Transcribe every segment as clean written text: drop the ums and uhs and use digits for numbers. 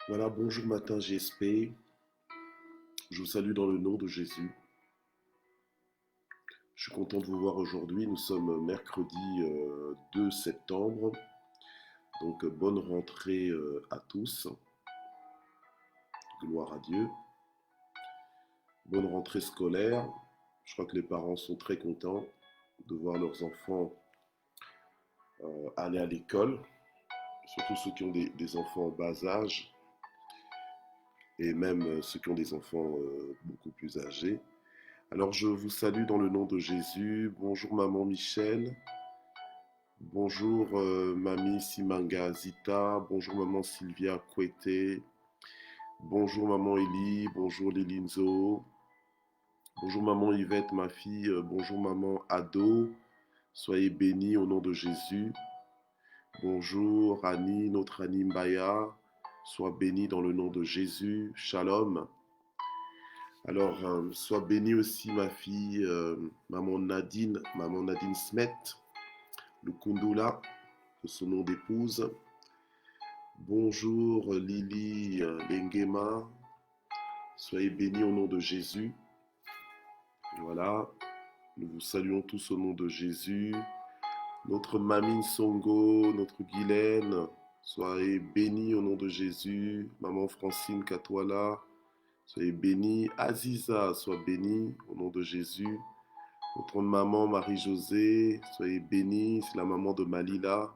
Voilà, bonjour matin GSP. Je vous salue dans le nom de Jésus. Je suis content de vous voir aujourd'hui. Nous sommes mercredi 2 septembre. Donc bonne rentrée à tous. Gloire à Dieu. Bonne rentrée scolaire. Je crois que les parents sont très contents de voir leurs enfants aller à l'école. Surtout ceux qui ont des enfants en bas âge. Et même ceux qui ont des enfants beaucoup plus âgés. Alors je vous salue dans le nom de Jésus. Bonjour maman Michel. Bonjour mamie Simanga Zita. Bonjour maman Sylvia Kwete. Bonjour maman Eli. Bonjour Lilinzo. Bonjour maman Yvette, ma fille. Bonjour maman Ado. Soyez bénis au nom de Jésus. Bonjour Annie, notre Annie Mbaya. Sois bénie dans le nom de Jésus. Shalom. Alors, sois bénie aussi ma fille, maman Nadine Smet, le Kundula, de son nom d'épouse. Bonjour Lily Lengema, soyez bénis au nom de Jésus. Voilà, nous vous saluons tous au nom de Jésus. Notre Mamine Songo, notre Guylaine, soyez bénis au nom de Jésus. Maman Francine Katwala, soyez bénie. Aziza, sois bénie au nom de Jésus. Notre maman Marie-Josée, soyez bénie. C'est la maman de Malila,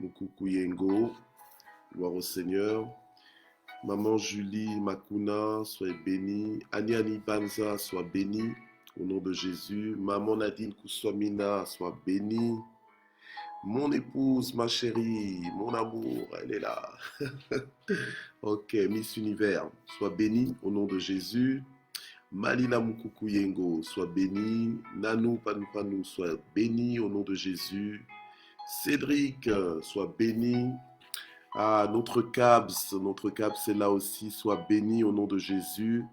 Moukoukou Yengo. Gloire au Seigneur. Maman Julie Makuna, soyez bénie. Annie Banza, sois bénie. Au nom de Jésus. Maman Nadine Kouswamina, sois bénie. Mon épouse, ma chérie, mon amour, elle est là. Ok, Miss Univers, sois bénie au nom de Jésus. Malila Moukoukou Yengo, sois bénie. Nanou Panou, sois bénie au nom de Jésus. Cédric, sois béni. Ah, notre CABS est là aussi, sois béni au nom de Jésus.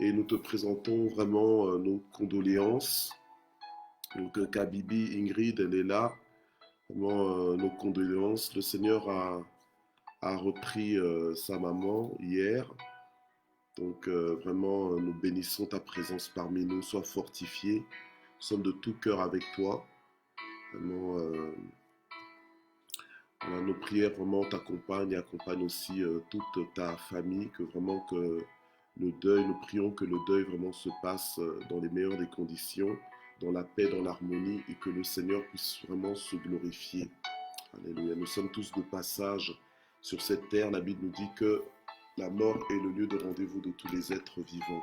Et nous te présentons vraiment nos condoléances. Donc, Kabibi, Ingrid, elle est là. Vraiment, nos condoléances. Le Seigneur a repris sa maman hier. Donc, vraiment, nous bénissons ta présence parmi nous. Sois fortifié. Nous sommes de tout cœur avec toi. Vraiment, voilà, nos prières vraiment t'accompagnent et accompagnent aussi toute ta famille, que vraiment que le deuil, nous prions que le deuil vraiment se passe dans les meilleures des conditions, dans la paix, dans l'harmonie, et que le Seigneur puisse vraiment se glorifier. Alléluia. Nous sommes tous de passage sur cette terre. La Bible nous dit que la mort est le lieu de rendez-vous de tous les êtres vivants.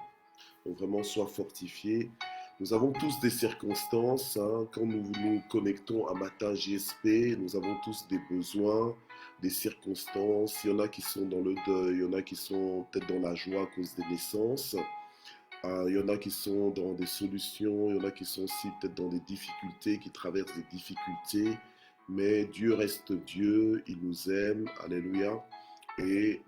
Donc vraiment, sois fortifié. Nous avons tous des circonstances. Quand nous nous connectons à Matin JSP, nous avons tous des besoins, des circonstances. Il y en a qui sont dans le deuil, il y en a qui sont peut-être dans la joie à cause des naissances. Il y en a qui sont dans des solutions, il y en a qui sont aussi peut-être dans des difficultés, qui traversent des difficultés. Mais Dieu reste Dieu, il nous aime, alléluia. Et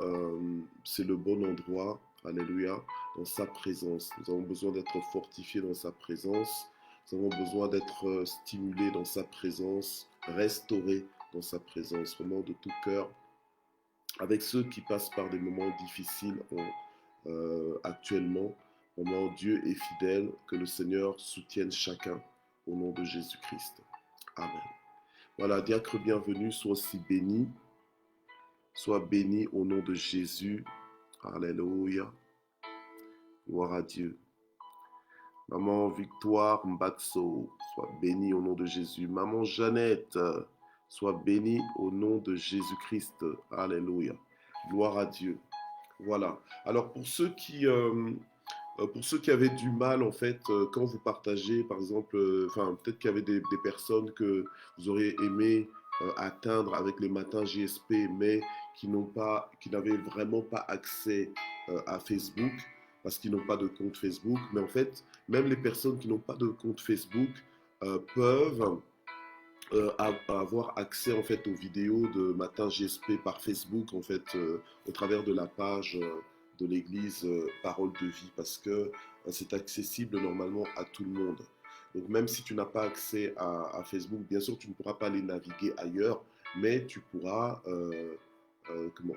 c'est le bon endroit, alléluia, dans sa présence. Nous avons besoin d'être fortifiés dans sa présence. Nous avons besoin d'être stimulés dans sa présence, restaurés dans sa présence, vraiment de tout cœur. Avec ceux qui passent par des moments difficiles actuellement, vraiment Dieu est fidèle, que le Seigneur soutienne chacun au nom de Jésus-Christ. Amen. Voilà, diacre bienvenue, sois aussi béni. Sois béni au nom de Jésus. Alléluia. Gloire à Dieu. Maman Victoire Mbatso, sois bénie au nom de Jésus. Maman Jeannette, sois bénie au nom de Jésus-Christ. Alléluia. Gloire à Dieu. Voilà. Alors pour ceux qui avaient du mal en fait, quand vous partagez, par exemple, peut-être qu'il y avait des personnes que vous auriez aimé atteindre avec les matins JSP, mais qui n'avaient vraiment pas accès à Facebook parce qu'ils n'ont pas de compte Facebook. Mais en fait, même les personnes qui n'ont pas de compte Facebook peuvent avoir accès en fait aux vidéos de Matin GSP par Facebook en fait au travers de la page de l'église Parole de Vie parce que c'est accessible normalement à tout le monde. Donc même si tu n'as pas accès à Facebook, bien sûr tu ne pourras pas aller naviguer ailleurs, mais tu pourras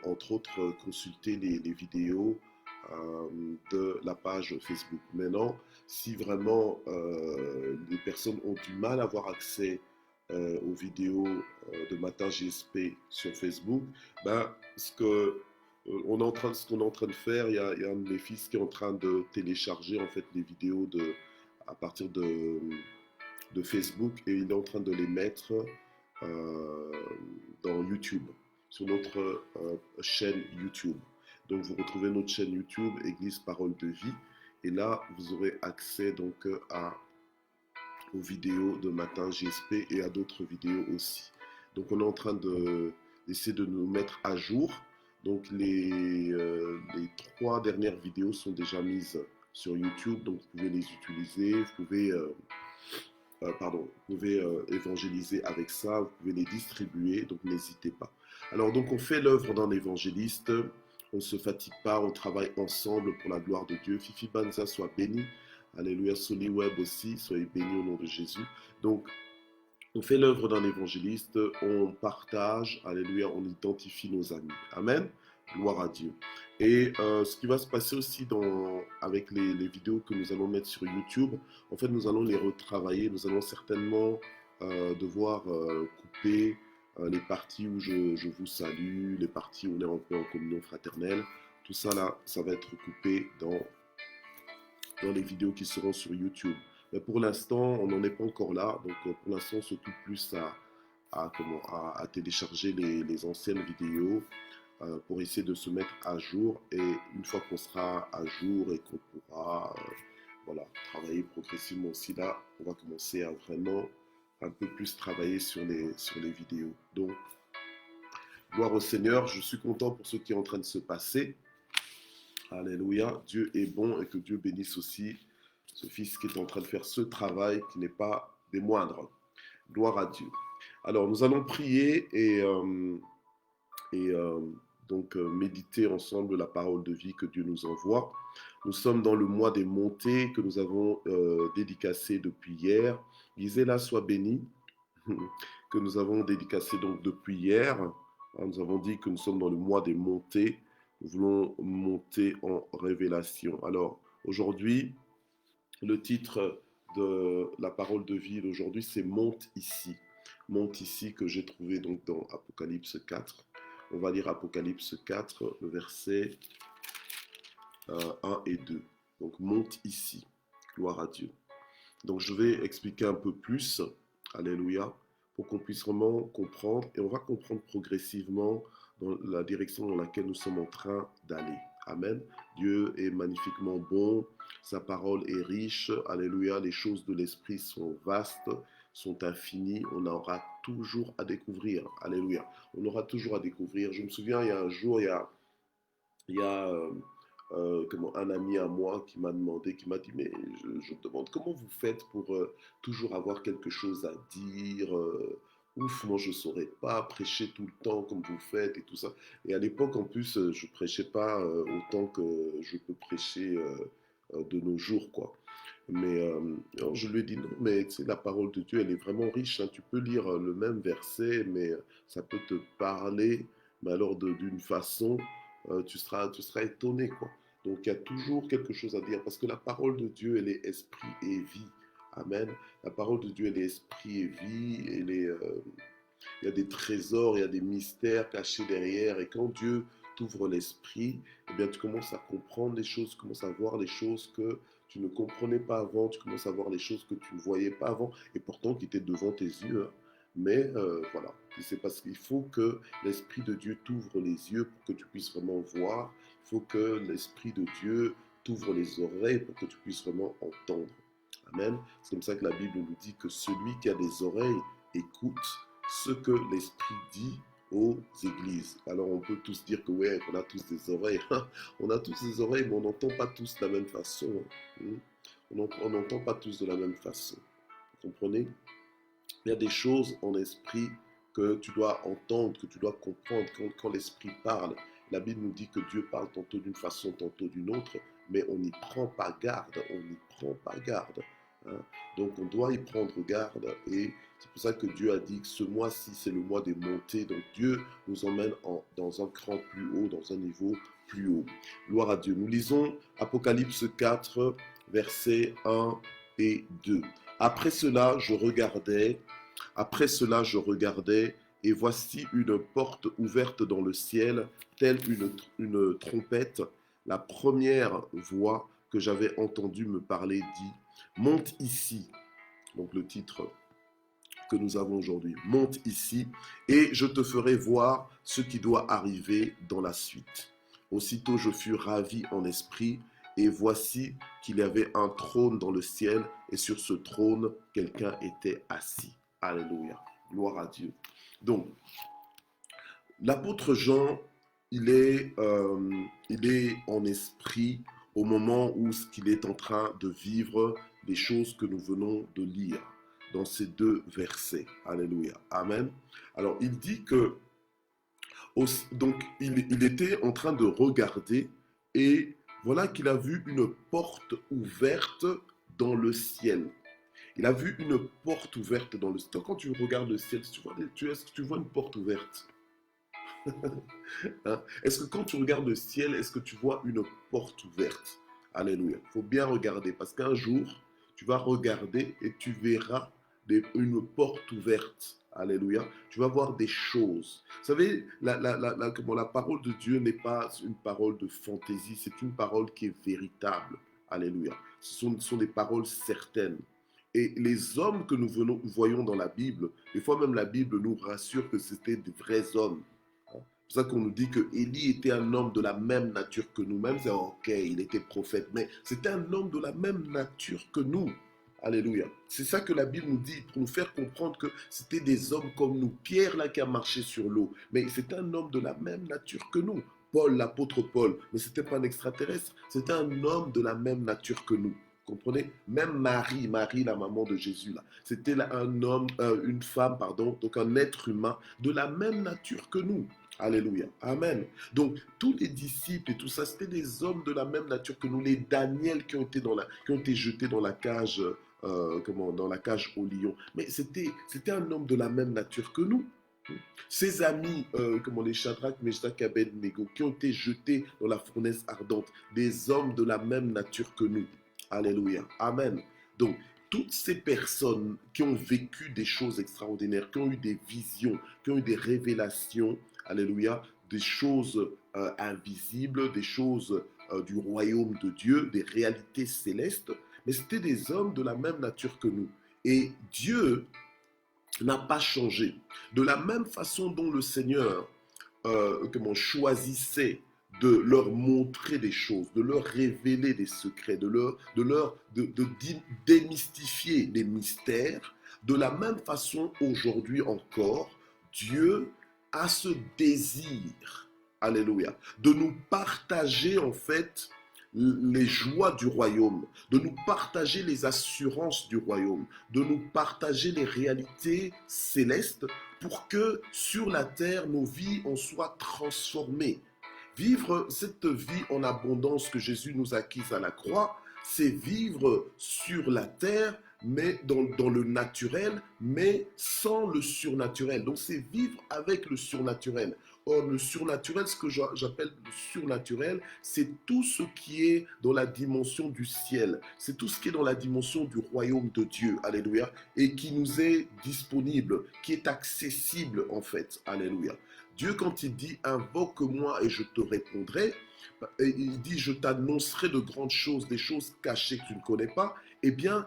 entre autres, consulter les vidéos de la page Facebook. Maintenant, si vraiment les personnes ont du mal à avoir accès aux vidéos de Matin GSP sur Facebook, ben, ce qu'on est en train de faire, il y a un de mes fils qui est en train de télécharger en fait les vidéos à partir de Facebook et il est en train de les mettre euh, dans YouTube, sur notre chaîne YouTube. Donc vous retrouvez notre chaîne YouTube Église Parole de Vie et là vous aurez accès donc aux vidéos de Matin GSP et à d'autres vidéos aussi. Donc on est en train d'essayer de nous mettre à jour. Donc les 3 dernières vidéos sont déjà mises sur YouTube, donc vous pouvez les utiliser, vous pouvez évangéliser avec ça, vous pouvez les distribuer, donc n'hésitez pas. Alors donc on fait l'œuvre d'un évangéliste, on ne se fatigue pas, on travaille ensemble pour la gloire de Dieu. Fifi Banza soit béni, alléluia, Soli Web aussi, soyez bénis au nom de Jésus. Donc on fait l'œuvre d'un évangéliste, on partage, alléluia, on identifie nos amis. Amen. Gloire à Dieu. Et ce qui va se passer aussi avec les vidéos que nous allons mettre sur YouTube, en fait, nous allons les retravailler. Nous allons certainement devoir couper les parties où je vous salue, les parties où on est un peu en communion fraternelle. Tout ça là, ça va être coupé dans les vidéos qui seront sur YouTube. Mais pour l'instant, on n'en est pas encore là. Donc pour l'instant, on s'occupe plus à télécharger les anciennes vidéos pour essayer de se mettre à jour. Et une fois qu'on sera à jour et qu'on pourra travailler progressivement aussi là, on va commencer à vraiment un peu plus travailler sur les vidéos. Donc, gloire au Seigneur, je suis content pour ce qui est en train de se passer. Alléluia, Dieu est bon et que Dieu bénisse aussi ce fils qui est en train de faire ce travail qui n'est pas des moindres. Gloire à Dieu. Alors, nous allons prier et méditer ensemble la parole de vie que Dieu nous envoie. Nous sommes dans le mois des montées que nous avons dédicacé depuis hier. Gisela soit bénie, que nous avons dédicacé donc depuis hier. Nous avons dit que nous sommes dans le mois des montées. Nous voulons monter en révélation. Alors, aujourd'hui, le titre de la parole de vie d'aujourd'hui, c'est Monte ici. Monte ici que j'ai trouvé donc dans Apocalypse 4. On va lire Apocalypse 4, le verset 1 et 2. Donc, monte ici. Gloire à Dieu. Donc, je vais expliquer un peu plus. Alléluia. Pour qu'on puisse vraiment comprendre. Et on va comprendre progressivement dans la direction dans laquelle nous sommes en train d'aller. Amen. Dieu est magnifiquement bon. Sa parole est riche. Alléluia. Les choses de l'esprit sont vastes, sont infinies. On aura toujours à découvrir. Alléluia. On aura toujours à découvrir. Je me souviens, il y a un jour, il y a un ami à moi qui m'a demandé, qui m'a dit, mais je me demande comment vous faites pour toujours avoir quelque chose à dire. Ouf, moi je ne saurais pas prêcher tout le temps comme vous faites et tout ça. Et à l'époque, en plus, je ne prêchais pas autant que je peux prêcher de nos jours, quoi. Mais alors je lui ai dit, non, mais tu sais, la parole de Dieu, elle est vraiment riche, hein. Tu peux lire le même verset, mais ça peut te parler, mais alors d'une façon, tu seras étonné, quoi. Donc il y a toujours quelque chose à dire, parce que la parole de Dieu, elle est esprit et vie. Amen. La parole de Dieu, elle est esprit et vie. Il y a des trésors, il y a des mystères cachés derrière. Et quand Dieu t'ouvre l'esprit, eh bien, tu commences à comprendre les choses, tu commences à voir les choses que tu ne comprenais pas avant, tu commences à voir les choses que tu ne voyais pas avant, et pourtant qui étaient devant tes yeux, hein. Mais voilà, c'est parce qu'il faut que l'Esprit de Dieu t'ouvre les yeux pour que tu puisses vraiment voir. Il faut que l'Esprit de Dieu t'ouvre les oreilles pour que tu puisses vraiment entendre. Amen. C'est comme ça que la Bible nous dit que celui qui a des oreilles écoute ce que l'Esprit dit aux églises. Alors on peut tous dire que ouais, on a tous des oreilles. On a tous des oreilles, mais on n'entend pas tous de la même façon. On n'entend pas tous de la même façon. Vous comprenez? Il y a des choses en esprit que tu dois entendre, que tu dois comprendre. Quand l'Esprit parle, la Bible nous dit que Dieu parle tantôt d'une façon, tantôt d'une autre, mais on n'y prend pas garde, on n'y prend pas garde. hein. Donc on doit y prendre garde et c'est pour ça que Dieu a dit que ce mois-ci, c'est le mois des montées. Donc Dieu nous emmène dans un cran plus haut, dans un niveau plus haut. Gloire à Dieu. Nous lisons Apocalypse 4, versets 1 et 2. Après cela, je regardais, et voici une porte ouverte dans le ciel, telle une trompette. La première voix que j'avais entendue me parler dit, monte ici. Donc le titre que nous avons aujourd'hui, monte ici, et je te ferai voir ce qui doit arriver dans la suite. Aussitôt je fus ravi en esprit, et voici qu'il y avait un trône dans le ciel, et sur ce trône, quelqu'un était assis. Alléluia. Gloire à Dieu. Donc, l'apôtre Jean, il est en esprit au moment où il est en train de vivre les choses que nous venons de lire dans ces deux versets. Alléluia. Amen. Alors, il dit que, donc, il était en train de regarder et voilà qu'il a vu une porte ouverte dans le ciel. Il a vu une porte ouverte dans le ciel. Quand tu regardes le ciel, est-ce que tu vois une porte ouverte? Hein? Est-ce que quand tu regardes le ciel, est-ce que tu vois une porte ouverte? Alléluia. Il faut bien regarder parce qu'un jour, tu vas regarder et tu verras une porte ouverte. Alléluia. Tu vas voir des choses. Vous savez, la parole de Dieu n'est pas une parole de fantaisie, c'est une parole qui est véritable. Alléluia. Ce sont des paroles certaines. Et les hommes que nous voyons dans la Bible, des fois même la Bible nous rassure que c'était des vrais hommes. C'est pour ça qu'on nous dit que Élie était un homme de la même nature que nous-mêmes. C'est ok, il était prophète, mais c'était un homme de la même nature que nous. Alléluia. C'est ça que la Bible nous dit, pour nous faire comprendre que c'était des hommes comme nous. Pierre, là, qui a marché sur l'eau, mais c'était un homme de la même nature que nous. Paul, l'apôtre Paul, mais ce n'était pas un extraterrestre, c'était un homme de la même nature que nous. Comprenez? Même Marie, la maman de Jésus, là, c'était un homme, une femme, pardon, donc un être humain de la même nature que nous. Alléluia. Amen. Donc, tous les disciples et tout ça, c'était des hommes de la même nature que nous. Les Daniel qui ont été jetés dans la cage, dans la cage au lion. Mais c'était un homme de la même nature que nous. Ses amis, les Shadrach, Meshach, Abednego, qui ont été jetés dans la fournaise ardente, des hommes de la même nature que nous. Alléluia. Amen. Donc, toutes ces personnes qui ont vécu des choses extraordinaires, qui ont eu des visions, qui ont eu des révélations, alléluia, des choses invisibles, des choses du royaume de Dieu, des réalités célestes, mais c'était des hommes de la même nature que nous. Et Dieu n'a pas changé. De la même façon dont le Seigneur choisissait de leur montrer des choses, de leur révéler des secrets, de démystifier les mystères, de la même façon aujourd'hui encore, Dieu a ce désir, alléluia, de nous partager en fait les joies du royaume, de nous partager les assurances du royaume, de nous partager les réalités célestes pour que sur la terre, nos vies en soient transformées. Vivre cette vie en abondance que Jésus nous a acquise à la croix, c'est vivre sur la terre, mais dans le naturel, mais sans le surnaturel. Donc c'est vivre avec le surnaturel. Or, le surnaturel, ce que j'appelle le surnaturel, c'est tout ce qui est dans la dimension du ciel. C'est tout ce qui est dans la dimension du royaume de Dieu. Alléluia. Et qui nous est disponible, qui est accessible en fait. Alléluia. Dieu, quand il dit « invoque-moi et je te répondrai », il dit « je t'annoncerai de grandes choses, des choses cachées que tu ne connais pas », eh bien,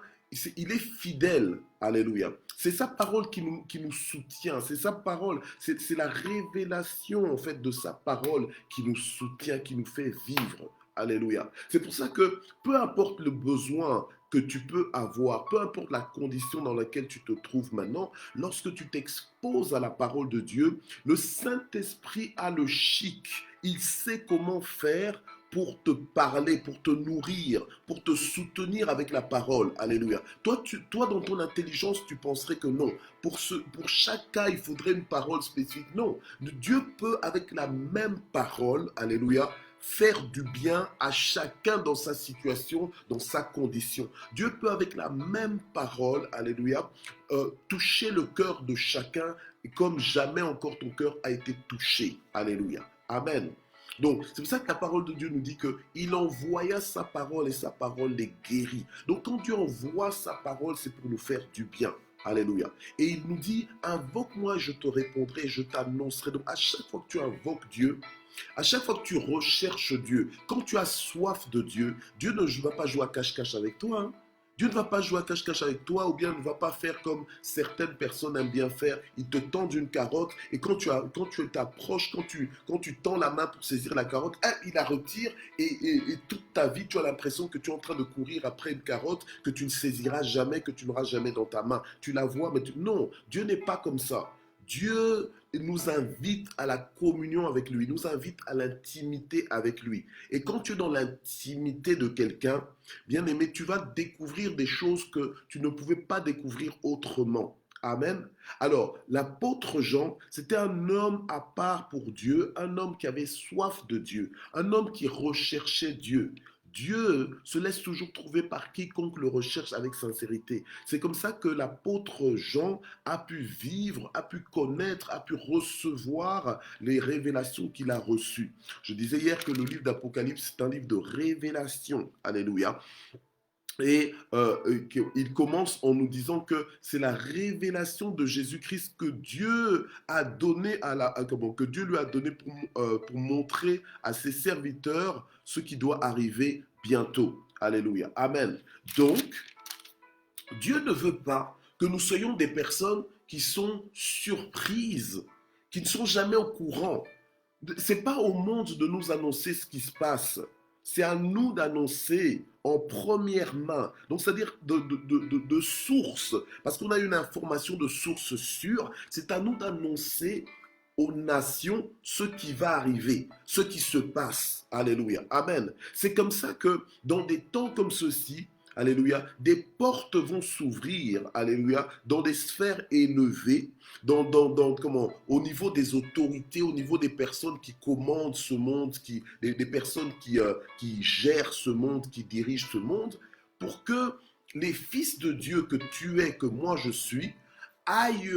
il est fidèle. Alléluia. C'est sa parole qui nous soutient. C'est sa parole. C'est la révélation, en fait, de sa parole qui nous soutient, qui nous fait vivre. Alléluia. C'est pour ça que peu importe le besoin que tu peux avoir, peu importe la condition dans laquelle tu te trouves maintenant, lorsque tu t'exposes à la parole de Dieu, le Saint-Esprit a le chic. Il sait comment faire pour te parler, pour te nourrir, pour te soutenir avec la parole. Alléluia. Toi, dans ton intelligence, tu penserais que non. Pour chaque cas, il faudrait une parole spécifique. Non. Dieu peut, avec la même parole, alléluia, faire du bien à chacun dans sa situation, dans sa condition. Dieu peut avec la même parole, alléluia, toucher le cœur de chacun comme jamais encore ton cœur a été touché. Alléluia. Amen. Donc, c'est pour ça que la parole de Dieu nous dit qu'il envoya sa parole et sa parole les guérit. Donc, quand Dieu envoie sa parole, c'est pour nous faire du bien. Alléluia. Et il nous dit, invoque-moi, je te répondrai, je t'annoncerai. Donc, à chaque fois que tu invoques Dieu, à chaque fois que tu recherches Dieu, quand tu as soif de Dieu, Dieu ne va pas jouer à cache-cache avec toi. Hein. Dieu ne va pas jouer à cache-cache avec toi ou bien ne va pas faire comme certaines personnes aiment bien faire. Ils te tendent une carotte et quand tu t'approches, quand tu tends la main pour saisir la carotte, il la retire et toute ta vie, tu as l'impression que tu es en train de courir après une carotte que tu ne saisiras jamais, que tu n'auras jamais dans ta main. Tu la vois, mais non, Dieu n'est pas comme ça. Dieu nous invite à la communion avec lui, nous invite à l'intimité avec lui. Et quand tu es dans l'intimité de quelqu'un, bien aimé, tu vas découvrir des choses que tu ne pouvais pas découvrir autrement. Amen. Alors, l'apôtre Jean, c'était un homme à part pour Dieu, un homme qui avait soif de Dieu, un homme qui recherchait Dieu. Dieu se laisse toujours trouver par quiconque le recherche avec sincérité. C'est comme ça que l'apôtre Jean a pu vivre, a pu connaître, a pu recevoir les révélations qu'il a reçues. Je disais hier que le livre d'Apocalypse, c'est un livre de révélation. Alléluia. Et il commence en nous disant que c'est la révélation de Jésus-Christ que Dieu a donné que Dieu lui a donné pour montrer à ses serviteurs ce qui doit arriver bientôt. Alléluia. Amen. Donc, Dieu ne veut pas que nous soyons des personnes qui sont surprises, qui ne sont jamais au courant. C'est pas au monde de nous annoncer ce qui se passe. C'est à nous d'annoncer en première main. Donc, c'est-à-dire de source. Parce qu'on a une information de source sûre. C'est à nous d'annoncer aux nations ce qui va arriver, ce qui se passe. Alléluia. Amen. C'est comme ça que dans des temps comme ceux-ci, alléluia, des portes vont s'ouvrir, alléluia, dans des sphères élevées, au niveau des autorités, au niveau des personnes qui commandent ce monde, des personnes qui gèrent ce monde, qui dirigent ce monde, pour que les fils de Dieu que tu es, que moi je suis, aillent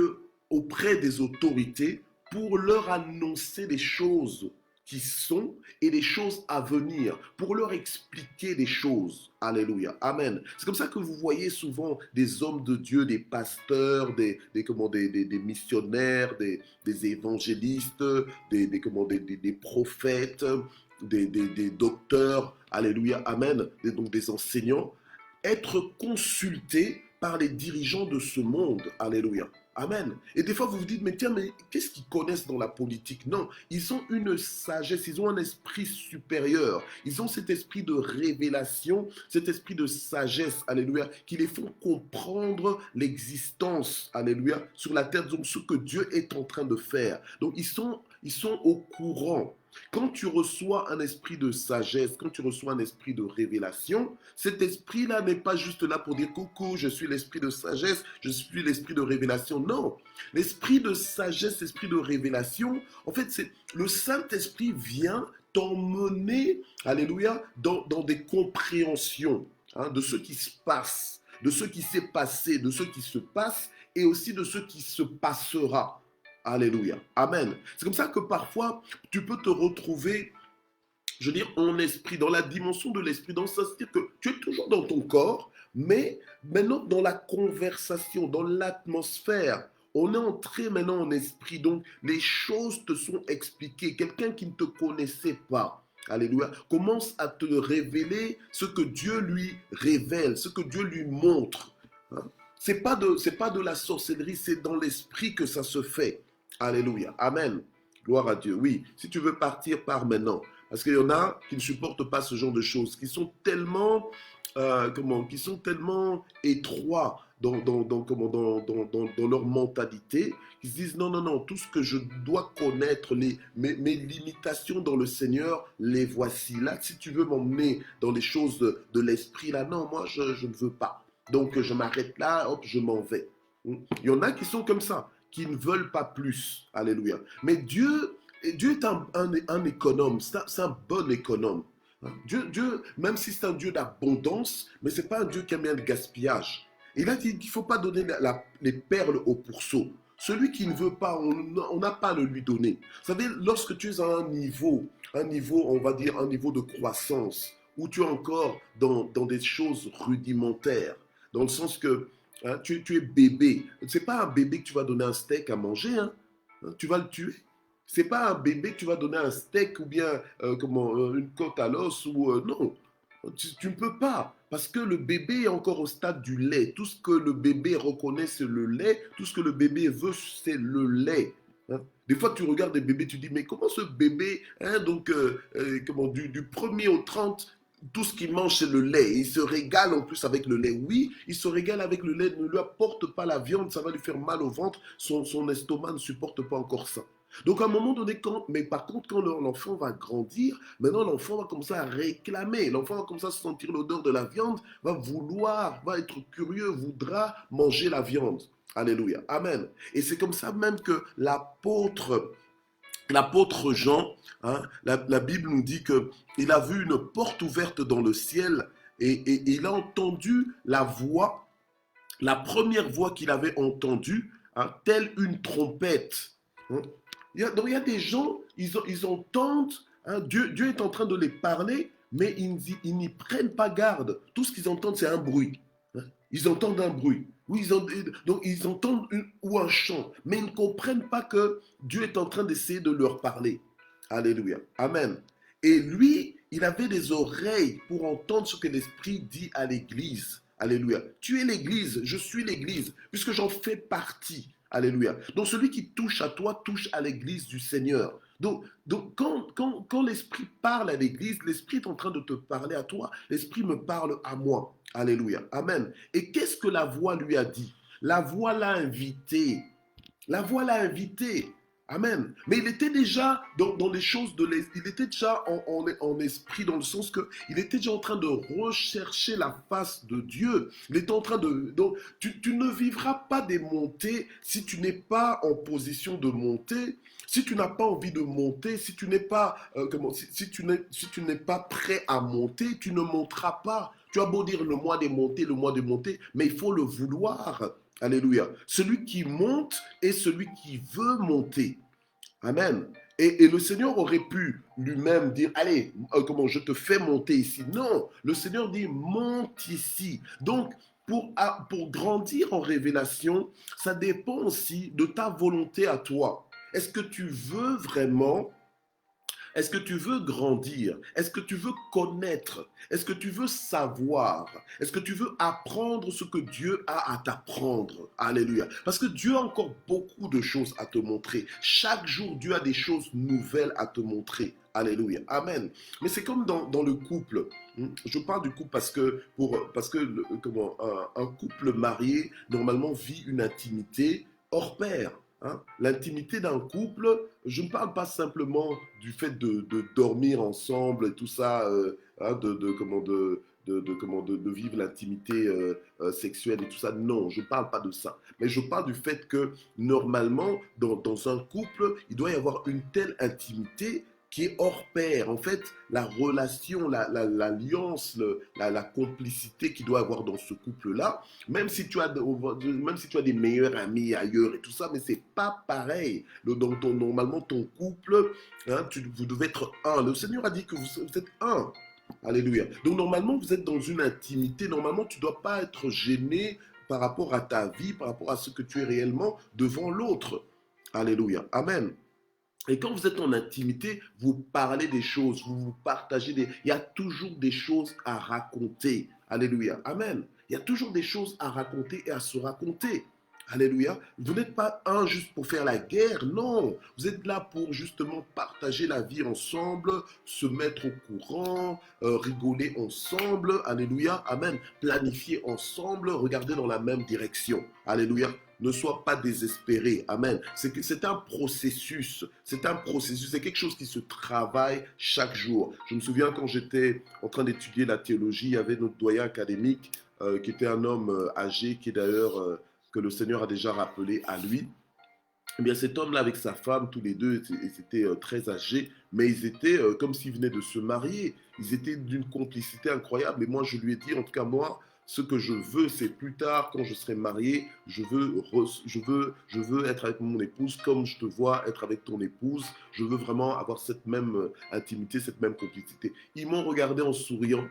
auprès des autorités pour leur annoncer les choses qui sont et les choses à venir, pour leur expliquer des choses. Alléluia. Amen. C'est comme ça que vous voyez souvent des hommes de Dieu, des pasteurs, des missionnaires, des évangélistes, des prophètes, des docteurs. Alléluia. Amen. Donc des enseignants, être consultés par les dirigeants de ce monde. Alléluia. Amen. Et des fois, vous vous dites, mais tiens, mais qu'est-ce qu'ils connaissent dans la politique? Non, ils ont une sagesse, ils ont un esprit supérieur. Ils ont cet esprit de révélation, cet esprit de sagesse, alléluia, qui les font comprendre l'existence, alléluia, sur la terre, donc ce que Dieu est en train de faire. Donc, ils sont au courant. Quand tu reçois un esprit de sagesse, quand tu reçois un esprit de révélation, cet esprit-là n'est pas juste là pour dire coucou, je suis l'esprit de sagesse, je suis l'esprit de révélation. Non, l'esprit de sagesse, l'esprit de révélation, en fait, c'est le Saint-Esprit vient t'emmener, alléluia, dans des compréhensions de ce qui se passe, de ce qui s'est passé, de ce qui se passe et aussi de ce qui se passera. Alléluia. Amen. C'est comme ça que parfois, tu peux te retrouver, je veux dire, en esprit, dans la dimension de l'esprit, dans ça, c'est-à-dire que tu es toujours dans ton corps, mais maintenant dans la conversation, dans l'atmosphère, on est entré maintenant en esprit, donc les choses te sont expliquées. Quelqu'un qui ne te connaissait pas, alléluia, commence à te révéler ce que Dieu lui révèle, ce que Dieu lui montre. Hein? C'est pas de la sorcellerie, c'est dans l'esprit que ça se fait. Alléluia. Amen. Gloire à Dieu. Oui, si tu veux partir, pars maintenant. Parce qu'il y en a qui ne supportent pas ce genre de choses, qui sont tellement, qui sont tellement étroits dans leur mentalité, qui se disent non, non, non, tout ce que je dois connaître, mes limitations dans le Seigneur, les voici. Là, si tu veux m'emmener dans les choses de l'esprit, là, non, moi, je ne veux pas. Donc, je m'arrête là, hop, je m'en vais. Il y en a qui sont comme ça, qui ne veulent pas plus. Alléluia. Mais Dieu Dieu est un économe, c'est un bon économe. Dieu, même si c'est un Dieu d'abondance, mais ce n'est pas un Dieu qui aime bien le gaspillage. Il a dit qu'il ne faut pas donner les perles au pourceau. Celui qui ne veut pas, on n'a pas à le lui donner. Vous savez, lorsque tu es à un niveau, on va dire, un niveau de croissance, où tu es encore dans des choses rudimentaires, dans le sens que tu es bébé. Ce n'est pas un bébé que tu vas donner un steak à manger, hein. Tu vas le tuer. C'est pas un bébé que tu vas donner un steak ou bien une côte à l'os ou non. Tu ne peux pas parce que le bébé est encore au stade du lait. Tout ce que le bébé reconnaît, c'est le lait. Tout ce que le bébé veut, c'est le lait. Hein. Des fois, tu regardes des bébés, tu dis, mais comment ce bébé, hein, donc, du 1er au 30, tout ce qu'il mange, c'est le lait. Il se régale en plus avec le lait. Oui, il se régale avec le lait. Ne lui apporte pas la viande, ça va lui faire mal au ventre. Son estomac ne supporte pas encore ça. Donc à un moment donné, mais par contre, quand l'enfant va grandir, maintenant l'enfant va commencer à réclamer. L'enfant va commencer à sentir l'odeur de la viande, va vouloir, va être curieux, voudra manger la viande. Alléluia. Amen. Et c'est comme ça même que l'apôtre Jean, hein, la Bible nous dit qu'il a vu une porte ouverte dans le ciel et il a entendu la voix, la première voix qu'il avait entendue, hein, telle une trompette. Hein. Donc il y a des gens, ils entendent, hein, Dieu est en train de les parler, mais ils n'y prennent pas garde. Tout ce qu'ils entendent, c'est un bruit. Hein. Ils entendent un bruit. Oui, donc ils entendent ou un chant, mais ils ne comprennent pas que Dieu est en train d'essayer de leur parler. Alléluia. Amen. Et lui, il avait des oreilles pour entendre ce que l'Esprit dit à l'Église. Alléluia. Tu es l'Église, je suis l'Église, puisque j'en fais partie. Alléluia. Donc celui qui touche à toi touche à l'Église du Seigneur. Donc quand l'Esprit parle à l'Église, l'Esprit est en train de te parler à toi, l'Esprit me parle à moi. Alléluia. Amen. Et qu'est-ce que la voix lui a dit? La voix l'a invité. La voix l'a invité. Amen. Mais il était déjà dans les choses de l'esprit. Il était déjà en esprit dans le sens que il était déjà en train de rechercher la face de Dieu. Il était en train de... Donc, tu ne vivras pas des montées si tu n'es pas en position de monter. Si tu n'as pas envie de monter, si tu n'es pas, si tu n'es pas prêt à monter, tu ne monteras pas. Tu as beau dire le mois des montées, mais il faut le vouloir. Alléluia. Celui qui monte est celui qui veut monter. Amen. Et le Seigneur aurait pu lui-même dire, allez, je te fais monter ici. Non, le Seigneur dit, monte ici. Donc, pour grandir en révélation, ça dépend aussi de ta volonté à toi. Est-ce que tu veux vraiment... Est-ce que tu veux grandir? Est-ce que tu veux connaître? Est-ce que tu veux savoir? Est-ce que tu veux apprendre ce que Dieu a à t'apprendre? Alléluia. Parce que Dieu a encore beaucoup de choses à te montrer. Chaque jour, Dieu a des choses nouvelles à te montrer. Alléluia. Amen. Mais c'est comme dans le couple. Je parle du couple parce que un couple marié, normalement, vit une intimité hors pair. Hein? L'intimité d'un couple, je ne parle pas simplement du fait de dormir ensemble et tout ça, hein, de vivre l'intimité sexuelle et tout ça. Non, je ne parle pas de ça. Mais je parle du fait que normalement, dans un couple, il doit y avoir une telle intimité qui est hors pair. En fait, la relation, l'alliance, la complicité qu'il doit y avoir dans ce couple-là, même si tu as des meilleurs amis ailleurs et tout ça, mais c'est pas pareil. Normalement, ton couple, hein, vous devez être un. Le Seigneur a dit que vous êtes un. Alléluia. Donc normalement, vous êtes dans une intimité. Normalement, tu ne dois pas être gêné par rapport à ta vie, par rapport à ce que tu es réellement devant l'autre. Alléluia. Amen. Et quand vous êtes en intimité, vous parlez des choses, vous partagez Il y a toujours des choses à raconter. Alléluia. Amen. Il y a toujours des choses à raconter et à se raconter. Alléluia. Vous n'êtes pas un juste pour faire la guerre, non. Vous êtes là pour justement partager la vie ensemble, se mettre au courant, rigoler ensemble. Alléluia. Amen. Planifier ensemble, regarder dans la même direction. Alléluia. Ne sois pas désespéré. Amen. C'est un processus. C'est un processus. C'est quelque chose qui se travaille chaque jour. Je me souviens quand j'étais en train d'étudier la théologie, il y avait notre doyen académique qui était un homme âgé, qui est d'ailleurs que le Seigneur a déjà rappelé à lui. Eh bien, cet homme-là avec sa femme, tous les deux, ils étaient très âgés, mais ils étaient comme s'ils venaient de se marier. Ils étaient d'une complicité incroyable. Et moi, je lui ai dit, en tout cas moi, ce que je veux, c'est plus tard, quand je serai marié, je veux être avec mon épouse comme je te vois être avec ton épouse. Je veux vraiment avoir cette même intimité, cette même complicité. Ils m'ont regardé en souriant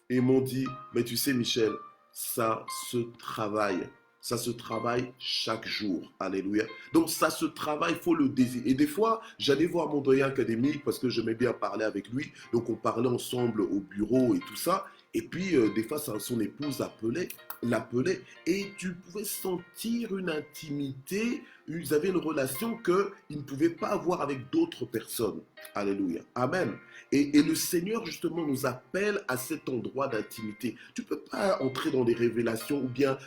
et m'ont dit, mais tu sais, Michel, ça se travaille. Ça se travaille chaque jour. Alléluia. Donc ça se travaille, il faut le désirer. Et des fois, j'allais voir mon doyen académique parce que j'aimais bien parler avec lui. Donc on parlait ensemble au bureau et tout ça. Et puis des fois, son épouse l'appelait et tu pouvais sentir une intimité. Ils avaient une relation qu'ils ne pouvaient pas avoir avec d'autres personnes. Alléluia. Amen. Et le Seigneur, justement, nous appelle à cet endroit d'intimité. Tu ne peux pas entrer dans des révélations ou bien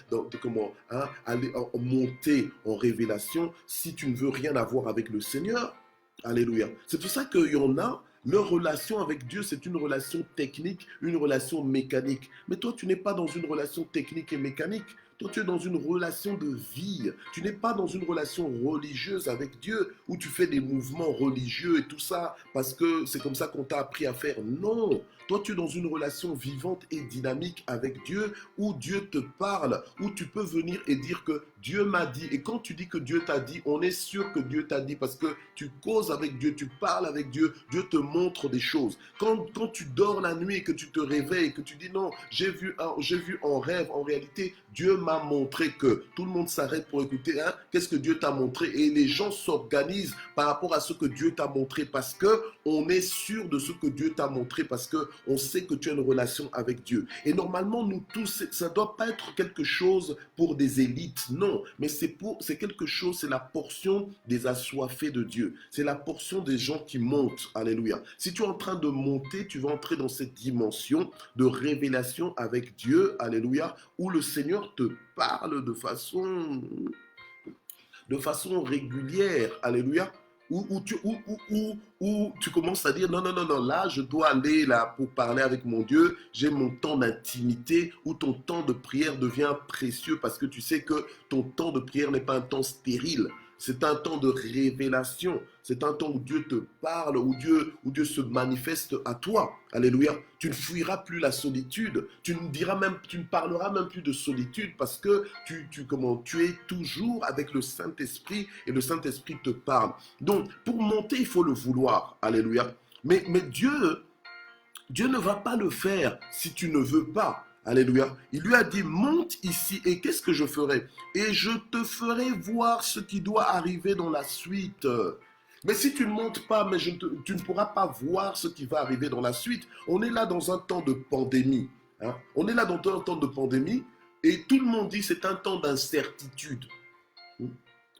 aller monter en révélation si tu ne veux rien avoir avec le Seigneur. Alléluia. C'est pour ça qu'il y en a, leur relation avec Dieu, c'est une relation technique, une relation mécanique. Mais toi, tu n'es pas dans une relation technique et mécanique. Toi, tu es dans une relation de vie. Tu n'es pas dans une relation religieuse avec Dieu où tu fais des mouvements religieux et tout ça parce que c'est comme ça qu'on t'a appris à faire. Non. Toi, tu es dans une relation vivante et dynamique avec Dieu où Dieu te parle, où tu peux venir et dire que Dieu m'a dit. Et quand tu dis que Dieu t'a dit, on est sûr que Dieu t'a dit parce que tu causes avec Dieu, tu parles avec Dieu, Dieu te montre des choses. Quand tu dors la nuit et que tu te réveilles et que tu dis non, j'ai vu en rêve, en réalité, Dieu m'a montré que. Tout le monde s'arrête pour écouter, hein, qu'est-ce que Dieu t'a montré? Et les gens s'organisent par rapport à ce que Dieu t'a montré parce que on est sûr de ce que Dieu t'a montré parce que on sait que tu as une relation avec Dieu. Et normalement, nous tous, ça ne doit pas être quelque chose pour des élites, non, mais c'est quelque chose, c'est la portion des assoiffés de Dieu. C'est la portion des gens qui montent. Alléluia. Si tu es en train de monter, tu vas entrer dans cette dimension de révélation avec Dieu. Alléluia. Où le Seigneur te parle de façon régulière. Alléluia. Où tu commences à dire non, non, non, non, là, je dois aller là pour parler avec mon Dieu. J'ai mon temps d'intimité où ton temps de prière devient précieux parce que tu sais que ton temps de prière n'est pas un temps stérile. C'est un temps de révélation. C'est un temps où Dieu te parle, où Dieu se manifeste à toi. Alléluia. Tu ne fuiras plus la solitude. Tu ne parleras même plus de solitude parce que tu es toujours avec le Saint-Esprit et le Saint-Esprit te parle. Donc, pour monter, il faut le vouloir. Alléluia. Mais Dieu ne va pas le faire si tu ne veux pas. Alléluia. Il lui a dit, monte ici et qu'est-ce que je ferai? Et je te ferai voir ce qui doit arriver dans la suite. Mais si tu ne montes pas, tu ne pourras pas voir ce qui va arriver dans la suite. On est là dans un temps de pandémie. Hein. On est là dans un temps de pandémie et tout le monde dit c'est un temps d'incertitude.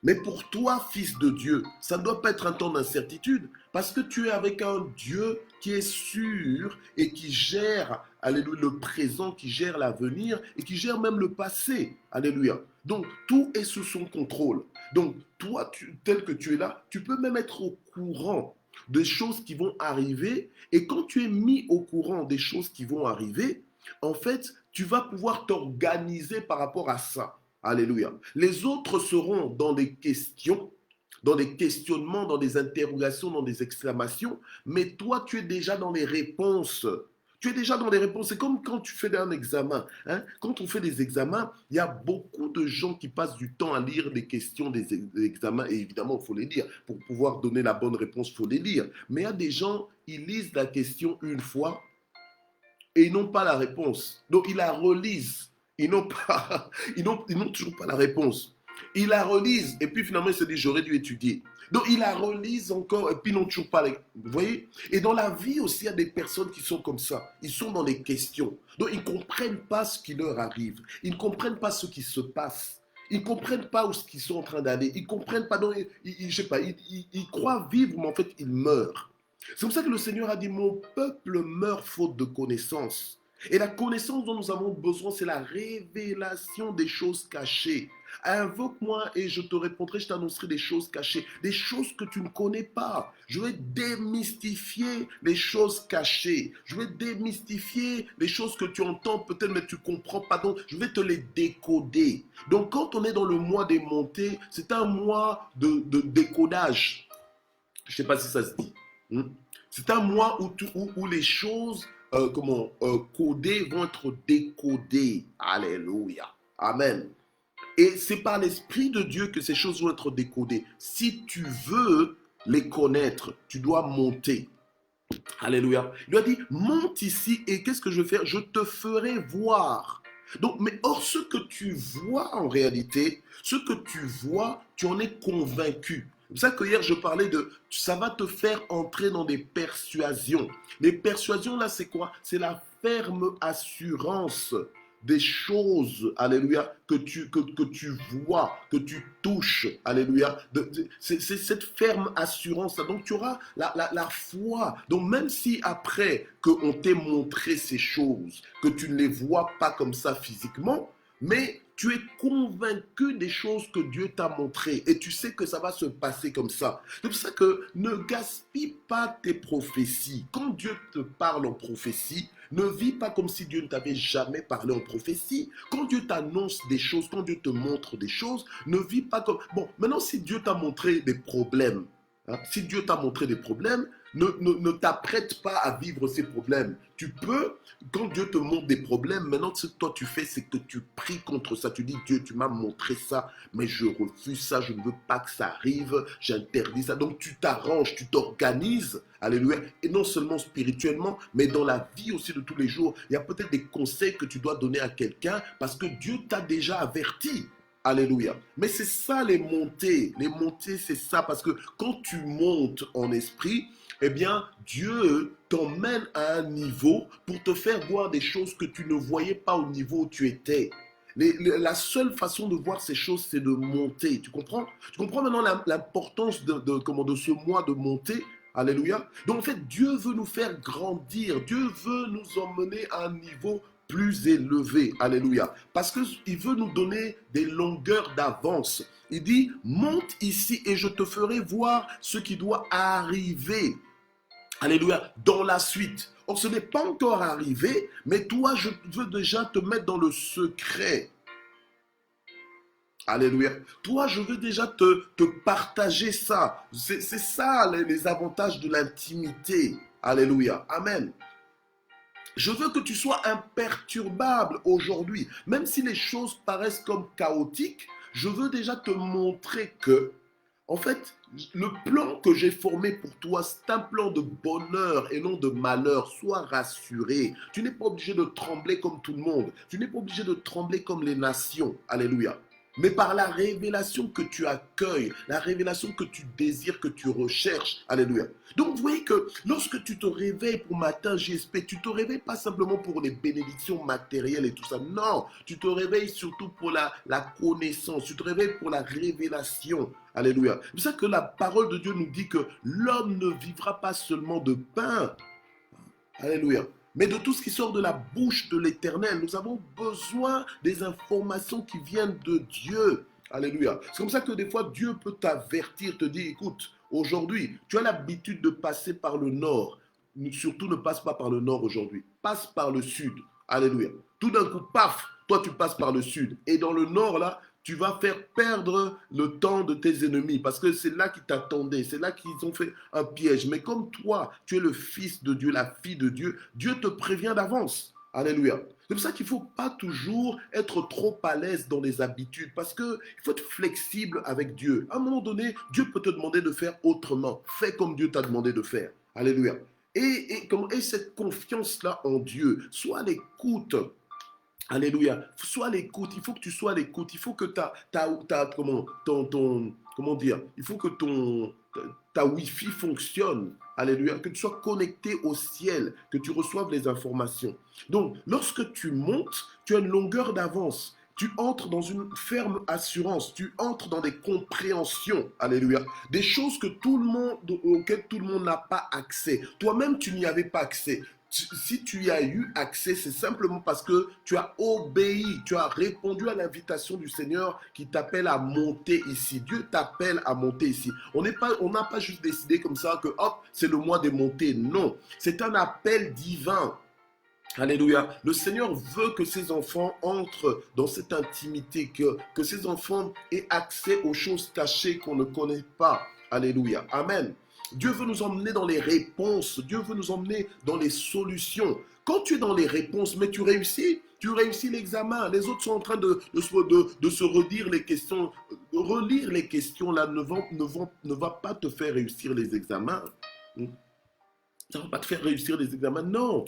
Mais pour toi, fils de Dieu, ça ne doit pas être un temps d'incertitude parce que tu es avec un Dieu qui est sûr et qui gère, alléluia, le présent, qui gère l'avenir et qui gère même le passé. Alléluia. Donc, tout est sous son contrôle. Donc, toi, tel que tu es là, tu peux même être au courant des choses qui vont arriver. Et quand tu es mis au courant des choses qui vont arriver, en fait, tu vas pouvoir t'organiser par rapport à ça. Alléluia. Les autres seront dans des questions, dans des questionnements, dans des interrogations, dans des exclamations, mais toi, tu es déjà dans les réponses. Tu es déjà dans les réponses. C'est comme quand tu fais un examen. Hein? Quand on fait des examens, il y a beaucoup de gens qui passent du temps à lire des questions des examens. Et évidemment, il faut les lire. Pour pouvoir donner la bonne réponse, il faut les lire. Mais il y a des gens, ils lisent la question une fois et ils n'ont pas la réponse. Donc, ils la relisent. Ils n'ont pas, ils n'ont toujours pas la réponse. Ils la relisent et puis finalement ils se disent j'aurais dû étudier. Donc ils la relisent encore et puis ils n'ont toujours pas les... Vous voyez? Et dans la vie aussi, il y a des personnes qui sont comme ça. Ils sont dans les questions. Donc ils ne comprennent pas ce qui leur arrive. Ils ne comprennent pas ce qui se passe. Ils ne comprennent pas où ils sont en train d'aller. Ils ne comprennent pas. Donc, je sais pas, ils croient vivre, mais en fait ils meurent. C'est pour ça que le Seigneur a dit mon peuple meurt faute de connaissance. Et la connaissance dont nous avons besoin, c'est la révélation des choses cachées. Invoque-moi et je te répondrai, je t'annoncerai des choses cachées, des choses que tu ne connais pas. Je vais démystifier les choses cachées. Je vais démystifier les choses que tu entends peut-être mais tu comprends pas. Donc, je vais te les décoder. Donc, quand on est dans le mois des montées, c'est un mois de décodage. Je ne sais pas si ça se dit. C'est un mois où les choses codées vont être décodées. Alléluia. Amen. Et c'est par l'Esprit de Dieu que ces choses vont être décodées. Si tu veux les connaître, tu dois monter. Alléluia. Il lui a dit, monte ici et qu'est-ce que je vais faire? Je te ferai voir. Donc, mais or, ce que tu vois en réalité, ce que tu vois, tu en es convaincu. C'est pour ça que hier je parlais de, ça va te faire entrer dans des persuasions. Les persuasions là, c'est quoi? C'est la ferme assurance des choses, alléluia, que tu vois, que tu touches, alléluia. C'est cette ferme assurance. Donc tu auras la foi. Donc même si après qu'on t'ait montré ces choses, que tu ne les vois pas comme ça physiquement, mais tu es convaincu des choses que Dieu t'a montrées et tu sais que ça va se passer comme ça. C'est pour ça que ne gaspille pas tes prophéties. Quand Dieu te parle en prophétie, ne vis pas comme si Dieu ne t'avait jamais parlé en prophétie. Quand Dieu t'annonce des choses, quand Dieu te montre des choses, ne vis pas comme... Bon, maintenant si Dieu t'a montré des problèmes, si Dieu t'a montré des problèmes, ne t'apprête pas à vivre ces problèmes. Tu peux, quand Dieu te montre des problèmes, maintenant ce que toi tu fais, c'est que tu pries contre ça. Tu dis, Dieu, tu m'as montré ça, mais je refuse ça, je ne veux pas que ça arrive, j'interdis ça. Donc tu t'arranges, tu t'organises, alléluia. Et non seulement spirituellement, mais dans la vie aussi de tous les jours. Il y a peut-être des conseils que tu dois donner à quelqu'un parce que Dieu t'a déjà averti. Alléluia. Mais c'est ça les montées. Les montées, c'est ça. Parce que quand tu montes en esprit, eh bien, Dieu t'emmène à un niveau pour te faire voir des choses que tu ne voyais pas au niveau où tu étais. La seule façon de voir ces choses, c'est de monter. Tu comprends? Tu comprends maintenant l'importance de ce mois de monter? Alléluia. Donc en fait, Dieu veut nous faire grandir. Dieu veut nous emmener à un niveau plus élevé. Alléluia. Parce qu'il veut nous donner des longueurs d'avance. Il dit, monte ici et je te ferai voir ce qui doit arriver. Alléluia. Dans la suite. Or, ce n'est pas encore arrivé, mais toi, je veux déjà te mettre dans le secret. Alléluia. Toi, je veux déjà te partager ça. C'est ça les avantages de l'intimité. Alléluia. Amen. Je veux que tu sois imperturbable aujourd'hui. Même si les choses paraissent comme chaotiques, je veux déjà te montrer que, en fait, le plan que j'ai formé pour toi, c'est un plan de bonheur et non de malheur. Sois rassuré. Tu n'es pas obligé de trembler comme tout le monde. Tu n'es pas obligé de trembler comme les nations. Alléluia. Mais par la révélation que tu accueilles, la révélation que tu désires, que tu recherches. Alléluia. Donc vous voyez que lorsque tu te réveilles pour matin JSP, tu te réveilles pas simplement pour les bénédictions matérielles et tout ça. Non, tu te réveilles surtout pour la connaissance. Tu te réveilles pour la révélation. Alléluia. C'est pour ça que la parole de Dieu nous dit que l'homme ne vivra pas seulement de pain. Alléluia. Mais de tout ce qui sort de la bouche de l'Éternel. Nous avons besoin des informations qui viennent de Dieu. Alléluia. C'est comme ça que des fois, Dieu peut t'avertir, te dire, écoute, aujourd'hui, tu as l'habitude de passer par le nord. Surtout ne passe pas par le nord aujourd'hui. Passe par le sud. Alléluia. Tout d'un coup, paf, toi tu passes par le sud. Et dans le nord, là, tu vas faire perdre le temps de tes ennemis parce que c'est là qu'ils t'attendaient, c'est là qu'ils ont fait un piège. Mais comme toi, tu es le fils de Dieu, la fille de Dieu, Dieu te prévient d'avance. Alléluia. C'est pour ça qu'il ne faut pas toujours être trop à l'aise dans les habitudes parce qu'il faut être flexible avec Dieu. À un moment donné, Dieu peut te demander de faire autrement. Fais comme Dieu t'a demandé de faire. Alléluia. Et cette confiance-là en Dieu, sois à l'écoute. Alléluia. Sois à l'écoute. Il faut que tu sois à l'écoute. Il faut que comment dire, il faut que ta Wi-Fi fonctionne. Alléluia. Que tu sois connecté au ciel, que tu reçoives les informations. Donc, lorsque tu montes, tu as une longueur d'avance. Tu entres dans une ferme assurance. Tu entres dans des compréhensions. Alléluia. Des choses auxquelles tout le monde n'a pas accès. Toi-même, tu n'y avais pas accès. Si tu y as eu accès, c'est simplement parce que tu as obéi, tu as répondu à l'invitation du Seigneur qui t'appelle à monter ici. Dieu t'appelle à monter ici. On n'a pas juste décidé comme ça que hop, c'est le mois des montées. Non, c'est un appel divin. Alléluia. Le Seigneur veut que ses enfants entrent dans cette intimité, que ses enfants aient accès aux choses cachées qu'on ne connaît pas. Alléluia. Amen. Dieu veut nous emmener dans les réponses. Dieu veut nous emmener dans les solutions. Quand tu es dans les réponses, mais tu réussis l'examen. Les autres sont en train de se redire les questions. Relire les questions là ne va pas te faire réussir les examens. Ça ne va pas te faire réussir les examens. Non.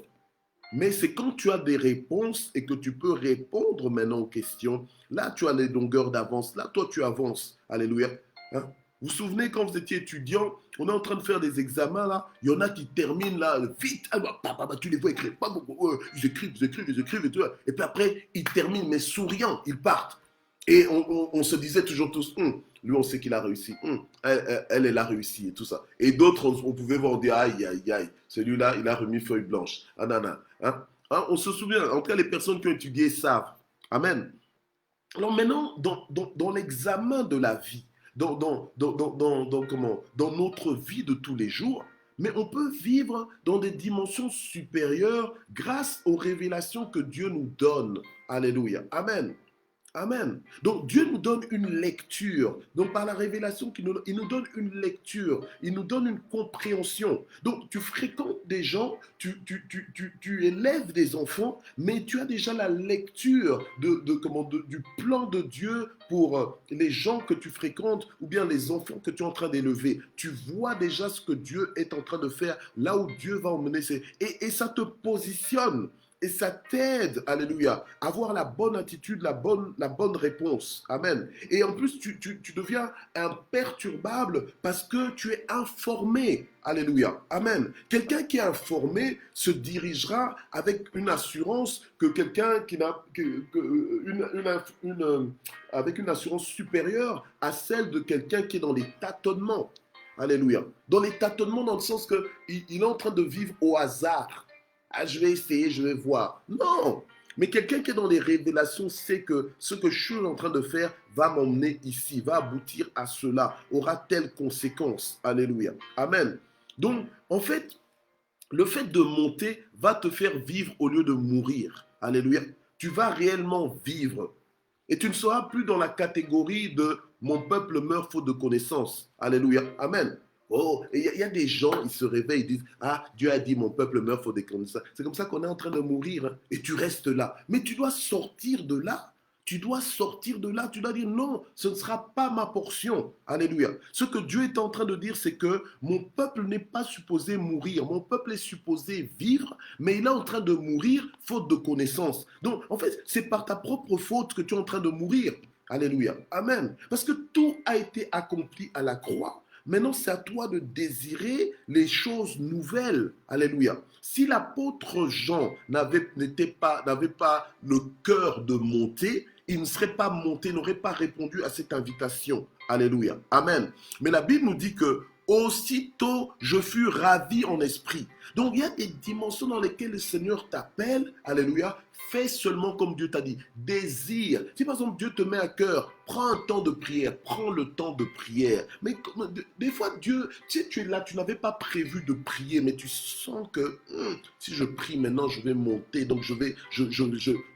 Mais c'est quand tu as des réponses et que tu peux répondre maintenant aux questions. Là, tu as les longueurs d'avance. Là, toi, tu avances. Alléluia. Hein? Vous vous souvenez quand vous étiez étudiant, on est en train de faire des examens là. Il y en a qui terminent là vite. Tu les vois écrire. Ils écrivent et tout. Et puis après, ils terminent, mais souriants. Ils partent. Et on se disait toujours tous, lui, on sait qu'il a réussi. Elle a réussi et tout ça. Et d'autres, on pouvait voir, on dit, aïe, aïe, aïe. Celui-là, il a remis feuille blanche. Ah, non, non. Hein? Hein? On se souvient, en tout cas, les personnes qui ont étudié savent. Amen. Alors maintenant, dans l'examen de la vie, dans notre vie de tous les jours, mais on peut vivre dans des dimensions supérieures grâce aux révélations que Dieu nous donne. Alléluia. Amen. Amen. Donc Dieu nous donne une lecture. Donc par la révélation, il nous donne une lecture. Il nous donne une compréhension. Donc tu fréquentes des gens, tu élèves des enfants, mais tu as déjà la lecture du plan de Dieu pour les gens que tu fréquentes ou bien les enfants que tu es en train d'élever. Tu vois déjà ce que Dieu est en train de faire, là où Dieu va emmener. Et ça te positionne. Et ça t'aide, alléluia, à avoir la bonne attitude, la bonne réponse. Amen. Et en plus, tu deviens imperturbable parce que tu es informé. Alléluia. Amen. Quelqu'un qui est informé se dirigera avec une assurance que quelqu'un qui n'a avec une assurance supérieure à celle de quelqu'un qui est dans les tâtonnements. Alléluia. Dans les tâtonnements, dans le sens qu'il est en train de vivre au hasard. Ah, je vais essayer, je vais voir. Non. Mais quelqu'un qui est dans les révélations sait que ce que je suis en train de faire va m'emmener ici, va aboutir à cela, aura telle conséquence. Alléluia. Amen. Donc, en fait, le fait de monter va te faire vivre au lieu de mourir. Alléluia. Tu vas réellement vivre. Et tu ne seras plus dans la catégorie de mon peuple meurt faute de connaissance. Alléluia. Amen. Oh, il y a des gens, ils se réveillent, ils disent, ah, Dieu a dit, mon peuple meurt faute de connaissance. C'est comme ça qu'on est en train de mourir, hein, et tu restes là. Mais tu dois sortir de là. Tu dois sortir de là. Tu dois dire, non, ce ne sera pas ma portion. Alléluia. Ce que Dieu est en train de dire, c'est que mon peuple n'est pas supposé mourir. Mon peuple est supposé vivre, mais il est en train de mourir faute de connaissance. Donc, en fait, c'est par ta propre faute que tu es en train de mourir. Alléluia. Amen. Parce que tout a été accompli à la croix. Maintenant, c'est à toi de désirer les choses nouvelles. Alléluia. Si l'apôtre Jean n'avait pas le cœur de monter, il ne serait pas monté, n'aurait pas répondu à cette invitation. Alléluia. Amen. Mais la Bible nous dit que aussitôt je fus ravi en esprit. Donc il y a des dimensions dans lesquelles le Seigneur t'appelle. Alléluia. Fais seulement comme Dieu t'a dit. Désire. Si par exemple Dieu te met à cœur, prends un temps de prière. Prends le temps de prière. Mais des fois Dieu, tu sais, tu es là, tu n'avais pas prévu de prier, mais tu sens que si je prie maintenant, je vais monter. Donc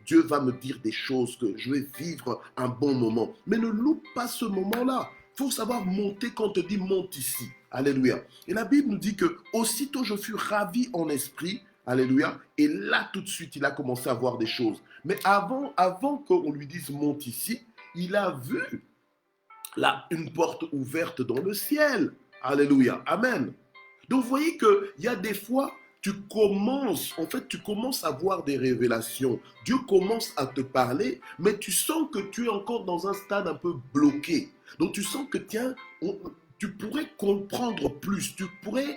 Dieu va me dire des choses, que je vais vivre un bon moment. Mais ne loupe pas ce moment-là. Il faut savoir monter quand on te dit monte ici. Alléluia. Et la Bible nous dit que aussitôt je fus ravi en esprit. Alléluia. Et là, tout de suite, il a commencé à voir des choses. Mais avant qu'on lui dise monte ici, il a vu là une porte ouverte dans le ciel. Alléluia. Amen. Donc, vous voyez qu'il y a des fois, tu commences à voir des révélations. Dieu commence à te parler, mais tu sens que tu es encore dans un stade un peu bloqué. Donc, tu sens que, tiens, tu pourrais comprendre plus, tu pourrais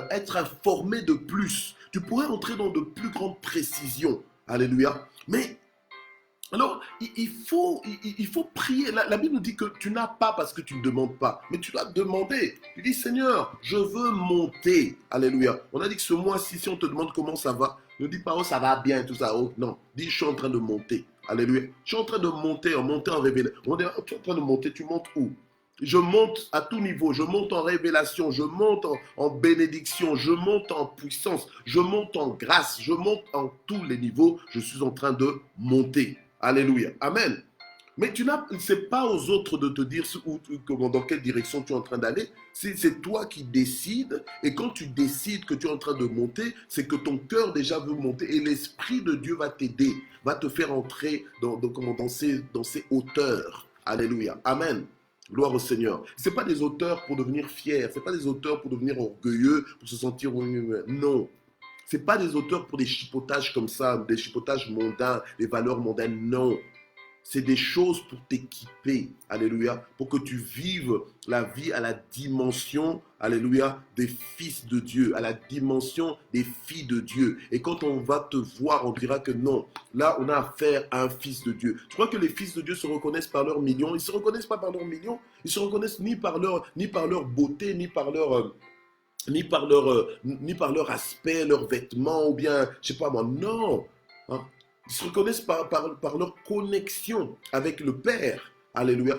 être informé de plus, tu pourrais entrer dans de plus grandes précisions. Alléluia. Mais Alors, il faut prier. La Bible nous dit que tu n'as pas parce que tu ne demandes pas, mais tu dois demander. Tu dis, Seigneur, je veux monter. Alléluia. On a dit que ce mois-ci, si on te demande comment ça va, ne dis pas, oh, ça va bien, tout ça. Oh, non, dis, je suis en train de monter. Alléluia. Je suis en train de monter en révélation. On dit, oh, tu es en train de monter, tu montes où? Je monte à tout niveau, je monte en révélation, je monte en bénédiction, je monte en puissance, je monte en grâce, je monte en tous les niveaux, je suis en train de monter. Alléluia. Amen. Mais tu n'as, c'est pas aux autres de te dire dans quelle direction tu es en train d'aller. C'est toi qui décides. Et quand tu décides que tu es en train de monter, c'est que ton cœur déjà veut monter. Et l'Esprit de Dieu va t'aider, va te faire entrer dans ces hauteurs. Alléluia. Amen. Gloire au Seigneur. Ce n'est pas des auteurs pour devenir fiers. Ce n'est pas des auteurs pour devenir orgueilleux, pour se sentir... Non. Ce n'est pas des auteurs pour des chipotages comme ça, des chipotages mondains, des valeurs mondaines. Non. C'est des choses pour t'équiper, alléluia, pour que tu vives la vie à la dimension, alléluia, des fils de Dieu, à la dimension des filles de Dieu. Et quand on va te voir, on dira que non, là, on a affaire à un fils de Dieu. Tu crois que les fils de Dieu se reconnaissent par leurs millions? Ils ne se reconnaissent pas par leurs millions. Ils se reconnaissent ni par leur beauté, ni par leur aspect, leurs vêtements, ou bien, je sais pas moi, non. Hein. Ils se reconnaissent par leur connexion avec le Père. Alléluia.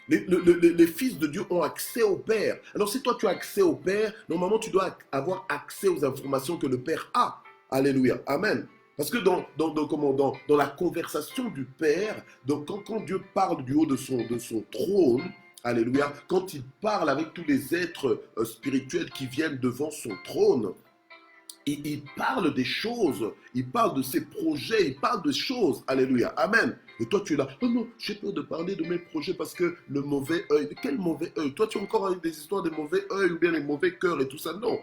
Les fils de Dieu ont accès au Père. Alors si toi tu as accès au Père, normalement tu dois avoir accès aux informations que le Père a. Alléluia. Amen. Parce que dans la conversation du Père, donc quand Dieu parle du haut de son trône, alléluia, quand il parle avec tous les êtres spirituels qui viennent devant son trône, il parle des choses, il parle de ses projets, il parle de choses. Alléluia. Amen. Et toi, tu es là. Oh non, j'ai peur de parler de mes projets parce que le mauvais œil. Quel mauvais œil? Toi, tu as encore des histoires de mauvais œil ou bien les mauvais cœurs et tout ça. Non.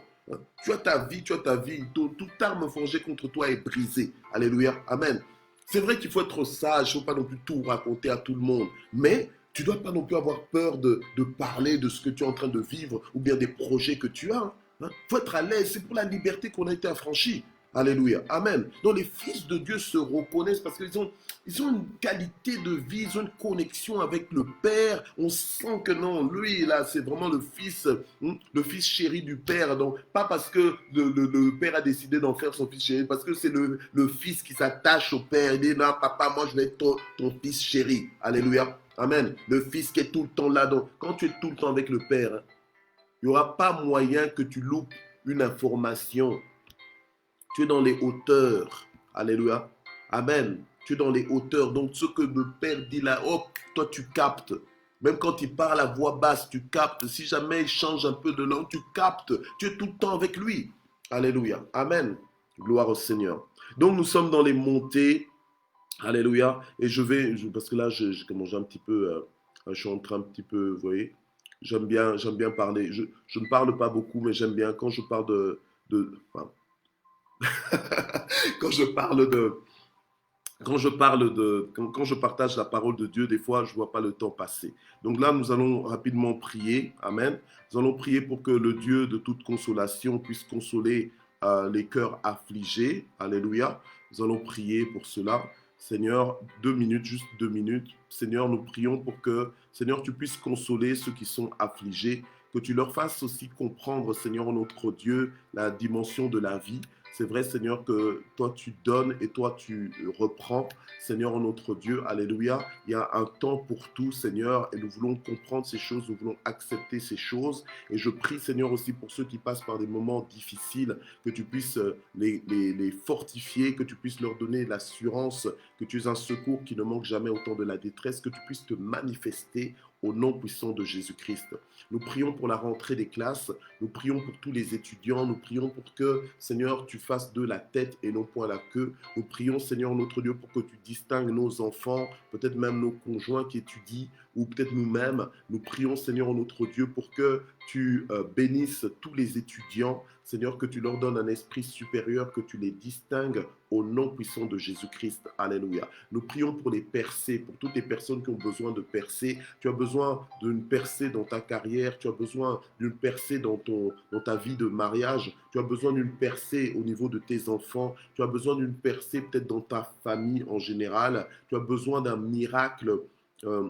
Tu as ta vie, tu as ta vie. Toute arme forgée contre toi est brisée. Alléluia. Amen. C'est vrai qu'il faut être sage, il ne faut pas non plus tout raconter à tout le monde. Mais tu ne dois pas non plus avoir peur de parler de ce que tu es en train de vivre ou bien des projets que tu as. Il faut être à l'aise, c'est pour la liberté qu'on a été affranchi. Alléluia. Amen. Donc les fils de Dieu se reconnaissent parce ils ont une qualité de vie, ils ont une connexion avec le Père. On sent que non, lui, là, c'est vraiment le fils chéri du Père. Donc, pas parce que le Père a décidé d'en faire son fils chéri, parce que c'est le fils qui s'attache au Père. Il dit, non, papa, moi, je vais être ton fils chéri. Alléluia. Amen. Le fils qui est tout le temps là. Donc, quand tu es tout le temps avec le Père, il n'y aura pas moyen que tu loupes une information. Tu es dans les hauteurs. Alléluia. Amen. Tu es dans les hauteurs. Donc, ce que le Père dit là, oh, toi, tu captes. Même quand il parle à voix basse, tu captes. Si jamais il change un peu de langue, tu captes. Tu es tout le temps avec lui. Alléluia. Amen. Gloire au Seigneur. Donc, nous sommes dans les montées. Alléluia. Et parce que là, j'ai commencé un petit peu, je suis en train un petit peu, vous voyez, j'aime bien parler. Je ne parle pas beaucoup, mais j'aime bien quand je parle enfin, quand je parle de, quand je partage la parole de Dieu, des fois, je ne vois pas le temps passer. Donc là, nous allons rapidement prier. Amen. Nous allons prier pour que le Dieu de toute consolation puisse consoler les cœurs affligés. Alléluia. Nous allons prier pour cela. Seigneur, 2 minutes, juste 2 minutes. Seigneur, nous prions pour que, Seigneur, tu puisses consoler ceux qui sont affligés, que tu leur fasses aussi comprendre, Seigneur, notre Dieu, la dimension de la vie. C'est vrai, Seigneur, que toi tu donnes et toi tu reprends. Seigneur, notre Dieu, alléluia. Il y a un temps pour tout, Seigneur, et nous voulons comprendre ces choses, nous voulons accepter ces choses. Et je prie, Seigneur, aussi pour ceux qui passent par des moments difficiles, que tu puisses les fortifier, que tu puisses leur donner l'assurance que tu es un secours qui ne manque jamais au temps de la détresse, que tu puisses te manifester au nom puissant de Jésus-Christ. Nous prions pour la rentrée des classes, nous prions pour tous les étudiants, nous prions pour que, Seigneur, tu fasses de la tête et non point la queue. Nous prions, Seigneur, notre Dieu, pour que tu distingues nos enfants, peut-être même nos conjoints qui étudient ou peut-être nous-mêmes, nous prions, Seigneur, notre Dieu, pour que tu bénisses tous les étudiants, Seigneur, que tu leur donnes un esprit supérieur, que tu les distingues au nom puissant de Jésus-Christ. Alléluia. Nous prions pour les percées, pour toutes les personnes qui ont besoin de percer. Tu as besoin d'une percée dans ta carrière, tu as besoin d'une percée dans ta vie de mariage, tu as besoin d'une percée au niveau de tes enfants, tu as besoin d'une percée peut-être dans ta famille en général, tu as besoin d'un miracle. euh,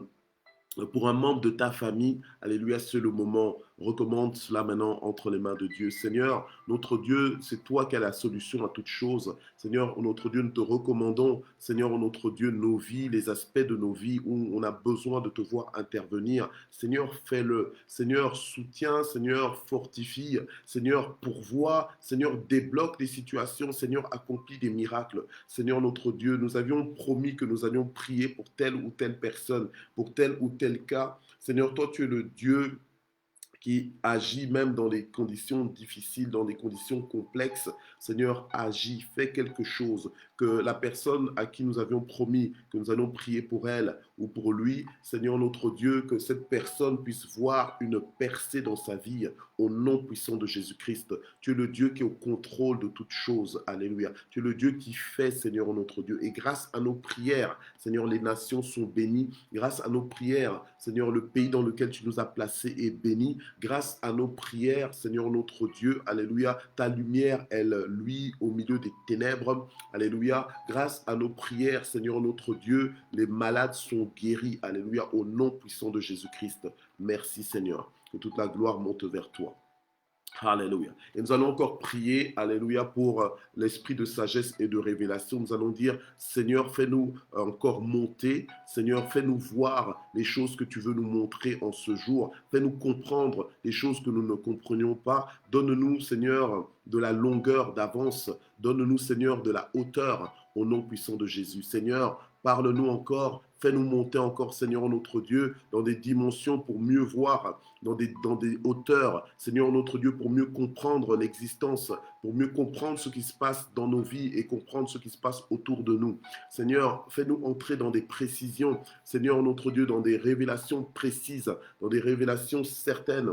pour un membre de ta famille, alléluia, c'est le moment. Recommande cela maintenant entre les mains de Dieu. Seigneur, notre Dieu, c'est toi qui as la solution à toute chose. Seigneur, notre Dieu, nous te recommandons, Seigneur, notre Dieu, nos vies, les aspects de nos vies où on a besoin de te voir intervenir. Seigneur, fais-le. Seigneur, soutiens. Seigneur, fortifie. Seigneur, pourvois. Seigneur, débloque des situations. Seigneur, accomplis des miracles. Seigneur, notre Dieu, nous avions promis que nous allions prier pour telle ou telle personne, pour tel ou tel cas. Seigneur, toi, tu es le Dieu qui agit même dans les conditions difficiles, dans les conditions complexes. Seigneur, agis, fais quelque chose, que la personne à qui nous avions promis que nous allons prier pour elle ou pour lui, Seigneur notre Dieu, que cette personne puisse voir une percée dans sa vie au nom puissant de Jésus-Christ. Tu es le Dieu qui est au contrôle de toutes choses. Alléluia. Tu es le Dieu qui fait, Seigneur notre Dieu. Et grâce à nos prières, Seigneur, les nations sont bénies. Grâce à nos prières, Seigneur, le pays dans lequel tu nous as placés est béni. Grâce à nos prières, Seigneur notre Dieu, alléluia, ta lumière, elle luit au milieu des ténèbres, alléluia. Grâce à nos prières, Seigneur notre Dieu, les malades sont guéris, alléluia, au nom puissant de Jésus-Christ. Merci Seigneur, que toute la gloire monte vers toi. Alléluia. Et nous allons encore prier, alléluia, pour l'esprit de sagesse et de révélation. Nous allons dire, Seigneur, fais-nous encore monter. Seigneur, fais-nous voir les choses que tu veux nous montrer en ce jour. Fais-nous comprendre les choses que nous ne comprenions pas. Donne-nous, Seigneur, de la longueur d'avance. Donne-nous, Seigneur, de la hauteur au nom puissant de Jésus. Seigneur, parle-nous encore. Fais-nous monter encore, Seigneur notre Dieu, dans des dimensions pour mieux voir, dans des hauteurs, Seigneur notre Dieu, pour mieux comprendre l'existence, pour mieux comprendre ce qui se passe dans nos vies et comprendre ce qui se passe autour de nous. Seigneur, fais-nous entrer dans des précisions, Seigneur notre Dieu, dans des révélations précises, dans des révélations certaines.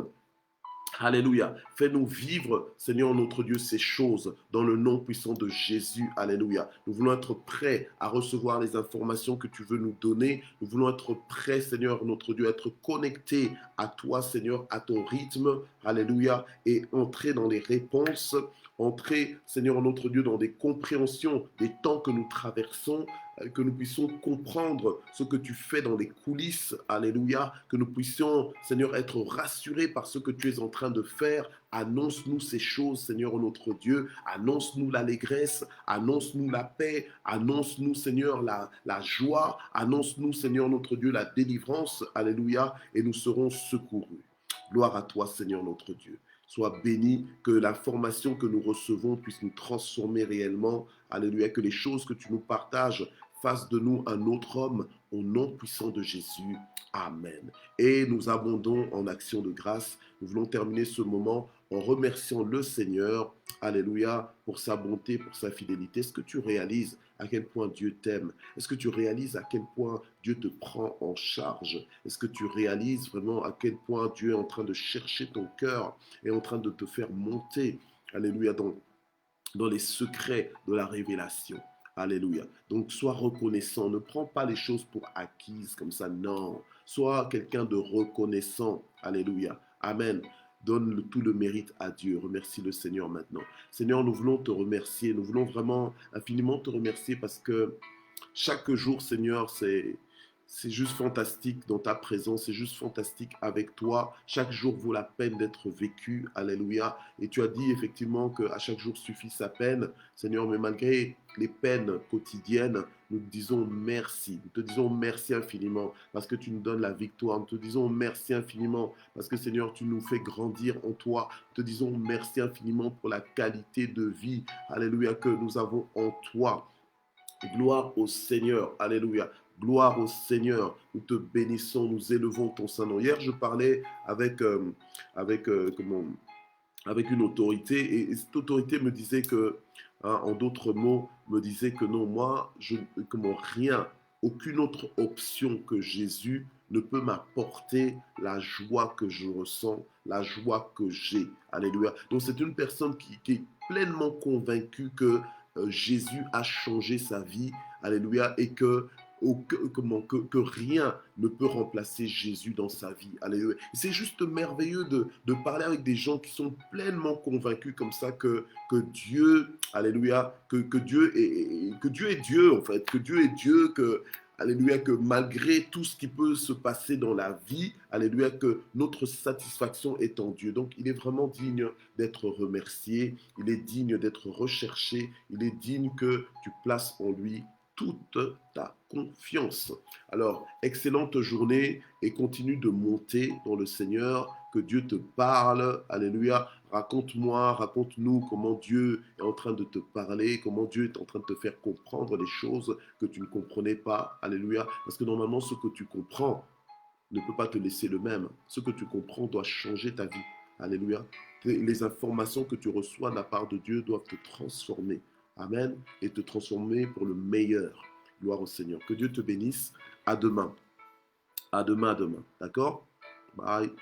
Alléluia. Fais-nous vivre, Seigneur notre Dieu, ces choses dans le nom puissant de Jésus. Alléluia. Nous voulons être prêts à recevoir les informations que tu veux nous donner. Nous voulons être prêts, Seigneur notre Dieu, à être connectés à toi, Seigneur, à ton rythme. Alléluia. Et entrer dans les réponses. Entrer, Seigneur notre Dieu, dans des compréhensions des temps que nous traversons, que nous puissions comprendre ce que tu fais dans les coulisses, alléluia, que nous puissions, Seigneur, être rassurés par ce que tu es en train de faire. Annonce-nous ces choses, Seigneur, notre Dieu, annonce-nous l'allégresse, annonce-nous la paix, annonce-nous, Seigneur, la joie, annonce-nous, Seigneur, notre Dieu, la délivrance, alléluia, et nous serons secourus. Gloire à toi, Seigneur, notre Dieu. Sois béni, que la formation que nous recevons puisse nous transformer réellement. Alléluia, que les choses que tu nous partages fassent de nous un autre homme au nom puissant de Jésus. Amen. Et nous abondons en action de grâce. Nous voulons terminer ce moment en remerciant le Seigneur, alléluia, pour sa bonté, pour sa fidélité. Est-ce que tu réalises à quel point Dieu t'aime? Est-ce que tu réalises à quel point Dieu te prend en charge? Est-ce que tu réalises vraiment à quel point Dieu est en train de chercher ton cœur, est en train de te faire monter, alléluia, dans les secrets de la révélation? Alléluia. Donc, sois reconnaissant. Ne prends pas les choses pour acquises comme ça. Non. Sois quelqu'un de reconnaissant. Alléluia. Amen. Donne tout le mérite à Dieu. Remercie le Seigneur maintenant. Seigneur, nous voulons te remercier. Nous voulons vraiment infiniment te remercier parce que chaque jour, Seigneur, c'est juste fantastique dans ta présence, c'est juste fantastique avec toi. Chaque jour vaut la peine d'être vécu. Alléluia. Et tu as dit effectivement qu'à chaque jour suffit sa peine. Seigneur, mais malgré les peines quotidiennes, nous te disons merci. Nous te disons merci infiniment parce que tu nous donnes la victoire. Nous te disons merci infiniment parce que Seigneur, tu nous fais grandir en toi. Nous te disons merci infiniment pour la qualité de vie, alléluia, que nous avons en toi. Gloire au Seigneur, alléluia. Gloire au Seigneur, nous te bénissons, nous élevons ton Saint-Nom. Hier, je parlais avec, comment, avec une autorité et cette autorité me disait que, hein, en d'autres mots, me disait que non, moi, rien, aucune autre option que Jésus ne peut m'apporter la joie que je ressens, la joie que j'ai. Alléluia. Donc c'est une personne qui est pleinement convaincue que Jésus a changé sa vie. Alléluia. Et que rien ne peut remplacer Jésus dans sa vie. Alléluia. C'est juste merveilleux de parler avec des gens qui sont pleinement convaincus comme ça que Dieu, alléluia, que Dieu est Dieu en fait, que Dieu est Dieu, alléluia, que malgré tout ce qui peut se passer dans la vie, alléluia, que notre satisfaction est en Dieu. Donc il est vraiment digne d'être remercié, il est digne d'être recherché, il est digne que tu places en lui toute ta confiance. Alors, excellente journée et continue de monter dans le Seigneur, que Dieu te parle, alléluia. Raconte-moi, raconte-nous comment Dieu est en train de te parler, comment Dieu est en train de te faire comprendre les choses que tu ne comprenais pas, alléluia. Parce que normalement, ce que tu comprends ne peut pas te laisser le même. Ce que tu comprends doit changer ta vie, alléluia. Les informations que tu reçois de la part de Dieu doivent te transformer. Amen. Et te transformer pour le meilleur. Gloire au Seigneur. Que Dieu te bénisse. À demain. À demain, à demain. D'accord? Bye.